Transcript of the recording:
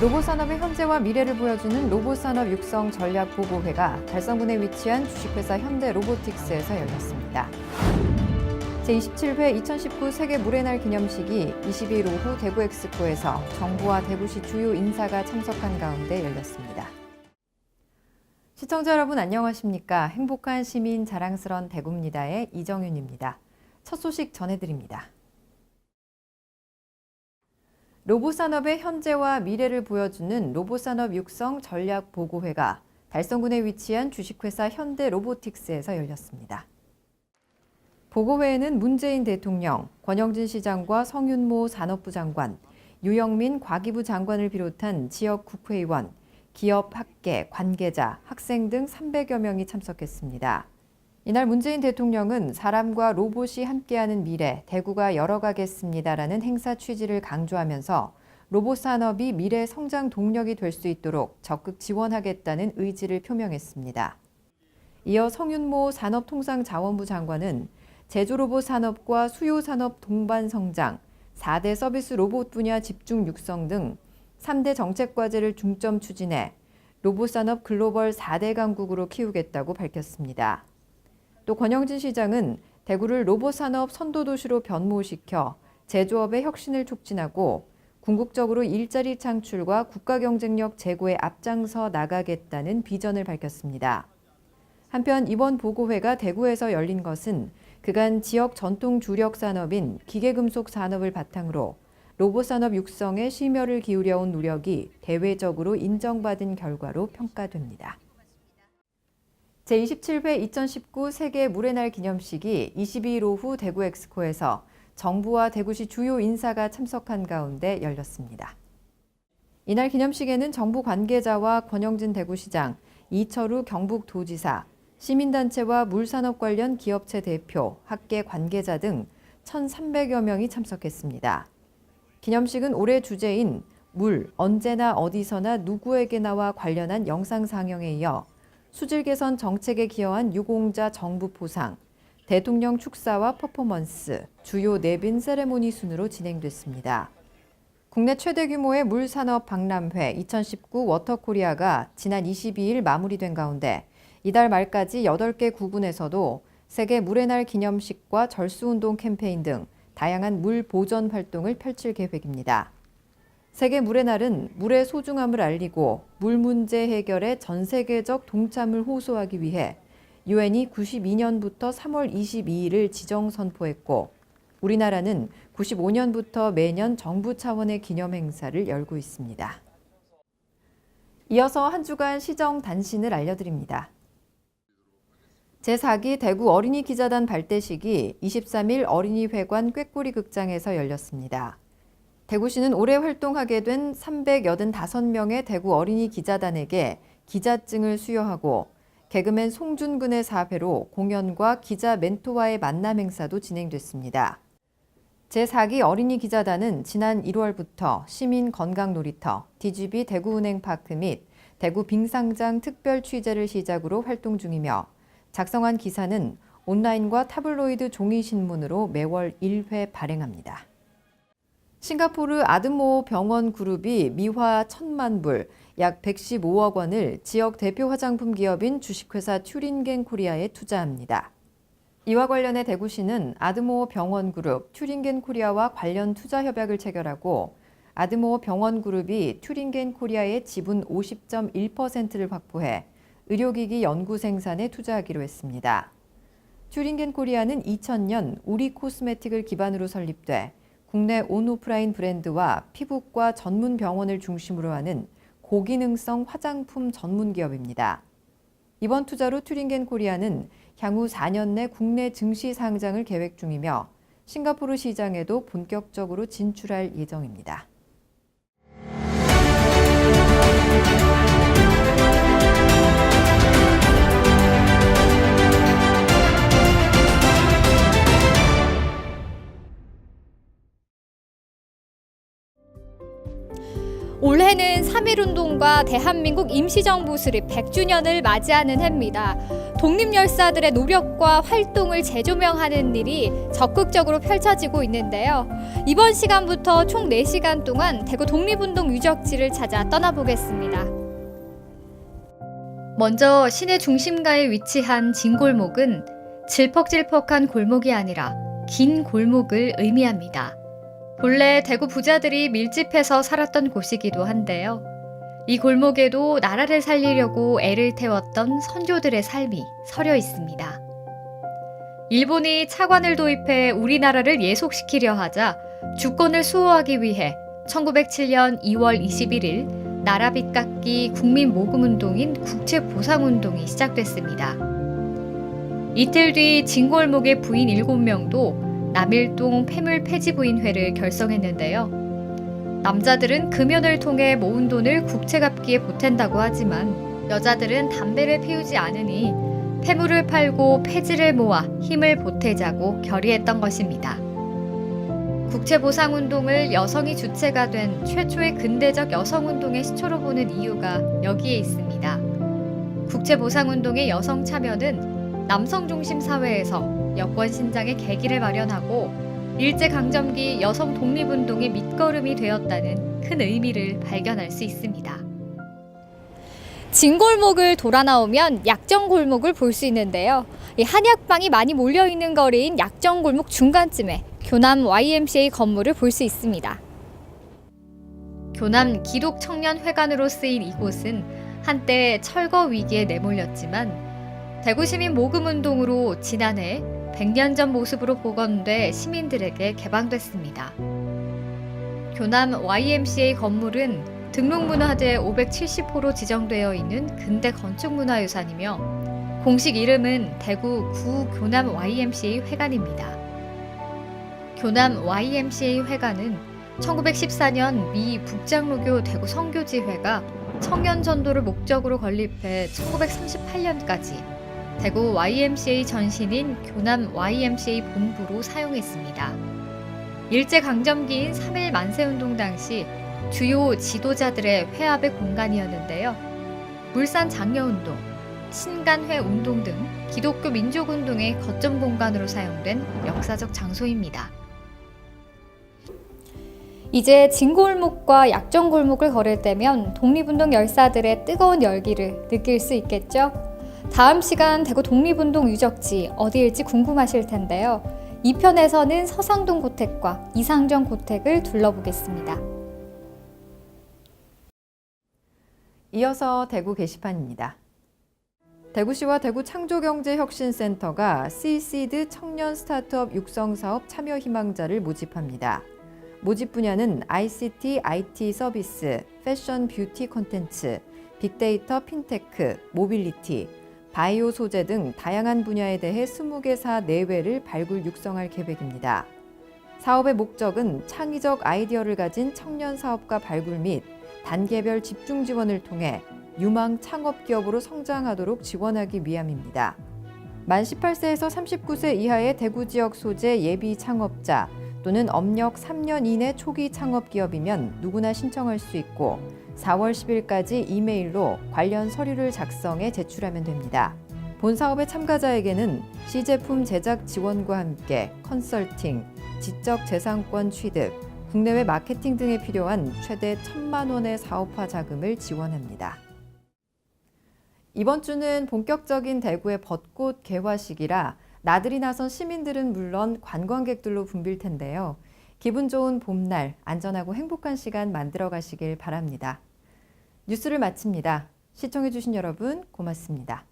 로봇산업의 현재와 미래를 보여주는 로봇산업 육성 전략보고회가 달성군에 위치한 주식회사 현대로보틱스에서 열렸습니다. 제27회 2019 세계 물의 날 기념식이 22일 오후 대구엑스포에서 정부와 대구시 주요 인사가 참석한 가운데 열렸습니다. 시청자 여러분 안녕하십니까? 행복한 시민 자랑스런 대구입니다의 이정윤입니다. 첫 소식 전해드립니다. 로봇산업의 현재와 미래를 보여주는 로봇산업 육성 전략보고회가 달성군에 위치한 주식회사 현대로보틱스에서 열렸습니다. 보고회에는 문재인 대통령, 권영진 시장과 성윤모 산업부 장관, 유영민 과기부 장관을 비롯한 지역 국회의원, 기업, 학계, 관계자, 학생 등 300여 명이 참석했습니다. 이날 문재인 대통령은 사람과 로봇이 함께하는 미래, 대구가 열어가겠습니다라는 행사 취지를 강조하면서 로봇 산업이 미래 성장 동력이 될 수 있도록 적극 지원하겠다는 의지를 표명했습니다. 이어 성윤모 산업통상자원부 장관은 제조로봇 산업과 수요산업 동반 성장, 4대 서비스 로봇 분야 집중 육성 등 3대 정책 과제를 중점 추진해 로봇 산업 글로벌 4대 강국으로 키우겠다고 밝혔습니다. 또 권영진 시장은 대구를 로봇 산업 선도도시로 변모시켜 제조업의 혁신을 촉진하고 궁극적으로 일자리 창출과 국가 경쟁력 제고에 앞장서 나가겠다는 비전을 밝혔습니다. 한편 이번 보고회가 대구에서 열린 것은 그간 지역 전통 주력 산업인 기계금속 산업을 바탕으로 로봇 산업 육성에 심혈을 기울여온 노력이 대외적으로 인정받은 결과로 평가됩니다. 제27회 2019 세계 물의 날 기념식이 22일 오후 대구엑스포에서 정부와 대구시 주요 인사가 참석한 가운데 열렸습니다. 이날 기념식에는 정부 관계자와 권영진 대구시장, 이철우 경북도지사, 시민단체와 물산업 관련 기업체 대표, 학계 관계자 등 1,300여 명이 참석했습니다. 기념식은 올해 주제인 물, 언제나 어디서나 누구에게나와 관련한 영상 상영에 이어 수질 개선 정책에 기여한 유공자 정부 포상, 대통령 축사와 퍼포먼스, 주요 내빈 세레모니 순으로 진행됐습니다. 국내 최대 규모의 물산업 박람회 2019 워터코리아가 지난 22일 마무리된 가운데 이달 말까지 8개 구군에서도 세계 물의 날 기념식과 절수운동 캠페인 등 다양한 물 보전 활동을 펼칠 계획입니다. 세계 물의 날은 물의 소중함을 알리고 물 문제 해결에 전 세계적 동참을 호소하기 위해 유엔이 92년부터 3월 22일을 지정 선포했고 우리나라는 95년부터 매년 정부 차원의 기념 행사를 열고 있습니다. 이어서 한 주간 시정 단신을 알려드립니다. 제4기 대구 어린이 기자단 발대식이 23일 어린이회관 꾀꼬리 극장에서 열렸습니다. 대구시는 올해 활동하게 된 385명의 대구 어린이 기자단에게 기자증을 수여하고 개그맨 송준근의 사회로 공연과 기자 멘토와의 만남 행사도 진행됐습니다. 제4기 어린이 기자단은 지난 1월부터 시민건강놀이터, DGB 대구은행파크 및 대구 빙상장 특별 취재를 시작으로 활동 중이며 작성한 기사는 온라인과 타블로이드 종이신문으로 매월 1회 발행합니다. 싱가포르 아드모 병원 그룹이 미화 1,000만 불, 약 115억 원을 지역 대표 화장품 기업인 주식회사 튜링겐 코리아에 투자합니다. 이와 관련해 대구시는 아드모 병원 그룹 튜링겐 코리아와 관련 투자 협약을 체결하고 아드모 병원 그룹이 튜링겐 코리아의 지분 50.1%를 확보해 의료기기 연구 생산에 투자하기로 했습니다. 튜링겐 코리아는 2000년 우리 코스메틱을 기반으로 설립돼 국내 온오프라인 브랜드와 피부과 전문 병원을 중심으로 하는 고기능성 화장품 전문 기업입니다. 이번 투자로 튜링겐 코리아는 향후 4년 내 국내 증시 상장을 계획 중이며 싱가포르 시장에도 본격적으로 진출할 예정입니다. 올해는 3.1운동과 대한민국 임시정부 수립 100주년을 맞이하는 해입니다. 독립열사들의 노력과 활동을 재조명하는 일이 적극적으로 펼쳐지고 있는데요. 이번 시간부터 총 4시간 동안 대구 독립운동 유적지를 찾아 떠나보겠습니다. 먼저 시내 중심가에 위치한 진골목은 질퍽질퍽한 골목이 아니라 긴 골목을 의미합니다. 본래 대구 부자들이 밀집해서 살았던 곳이기도 한데요. 이 골목에도 나라를 살리려고 애를 태웠던 선조들의 삶이 서려 있습니다. 일본이 차관을 도입해 우리나라를 예속시키려 하자 주권을 수호하기 위해 1907년 2월 21일 나라 빚갚기 국민모금운동인 국채보상운동이 시작됐습니다. 이틀 뒤 진골목의 부인 7명도 남일동 폐물폐지부인회를 결성했는데요. 남자들은 금연을 통해 모은 돈을 국채 갚기에 보탠다고 하지만 여자들은 담배를 피우지 않으니 폐물을 팔고 폐지를 모아 힘을 보태자고 결의했던 것입니다. 국채보상운동을 여성이 주체가 된 최초의 근대적 여성운동의 시초로 보는 이유가 여기에 있습니다. 국채보상운동의 여성 참여는 남성 중심 사회에서 여권 신장의 계기를 마련하고 일제강점기 여성 독립운동의 밑거름이 되었다는 큰 의미를 발견할 수 있습니다. 진골목을 돌아 나오면 약정골목을 볼 수 있는데요. 이 한약방이 많이 몰려있는 거리인 약정골목 중간쯤에 교남 YMCA 건물을 볼 수 있습니다. 교남 기독청년회관으로 쓰인 이곳은 한때 철거 위기에 내몰렸지만 대구시민 모금운동으로 지난해 100년 전 모습으로 복원돼 시민들에게 개방됐습니다. 교남 YMCA 건물은 등록문화재 570호로 지정되어 있는 근대 건축문화유산이며 공식 이름은 대구 구교남 YMCA 회관입니다. 교남 YMCA 회관은 1914년 미 북장로교 대구 선교지회가 청년 전도를 목적으로 건립해 1938년까지 대구 YMCA 전신인 교남 YMCA 본부로 사용했습니다. 일제강점기인 3.1 만세운동 당시 주요 지도자들의 회합의 공간이었는데요. 물산 장려운동, 신간회 운동 등 기독교 민족운동의 거점 공간으로 사용된 역사적 장소입니다. 이제 진골목과 약정골목을 걸을 때면 독립운동 열사들의 뜨거운 열기를 느낄 수 있겠죠? 다음 시간 대구 독립운동 유적지 어디일지 궁금하실 텐데요. 2편에서는 서상동 고택과 이상정 고택을 둘러보겠습니다. 이어서 대구 게시판입니다. 대구시와 대구창조경제혁신센터가 C시드 청년 스타트업 육성사업 참여 희망자를 모집합니다. 모집 분야는 ICT, IT 서비스, 패션 뷰티 콘텐츠, 빅데이터 핀테크, 모빌리티, 바이오 소재 등 다양한 분야에 대해 20개사 내외를 발굴 육성할 계획입니다. 사업의 목적은 창의적 아이디어를 가진 청년 사업가 발굴 및 단계별 집중 지원을 통해 유망 창업 기업으로 성장하도록 지원하기 위함입니다. 만 18세에서 39세 이하의 대구 지역 소재 예비 창업자 또는 업력 3년 이내 초기 창업 기업이면 누구나 신청할 수 있고 4월 10일까지 이메일로 관련 서류를 작성해 제출하면 됩니다. 본 사업의 참가자에게는 시제품 제작 지원과 함께 컨설팅, 지적 재산권 취득, 국내외 마케팅 등에 필요한 최대 1,000만 원의 사업화 자금을 지원합니다. 이번 주는 본격적인 대구의 벚꽃 개화식이라 나들이 나선 시민들은 물론 관광객들로 붐빌 텐데요. 기분 좋은 봄날, 안전하고 행복한 시간 만들어 가시길 바랍니다. 뉴스를 마칩니다. 시청해주신 여러분 고맙습니다.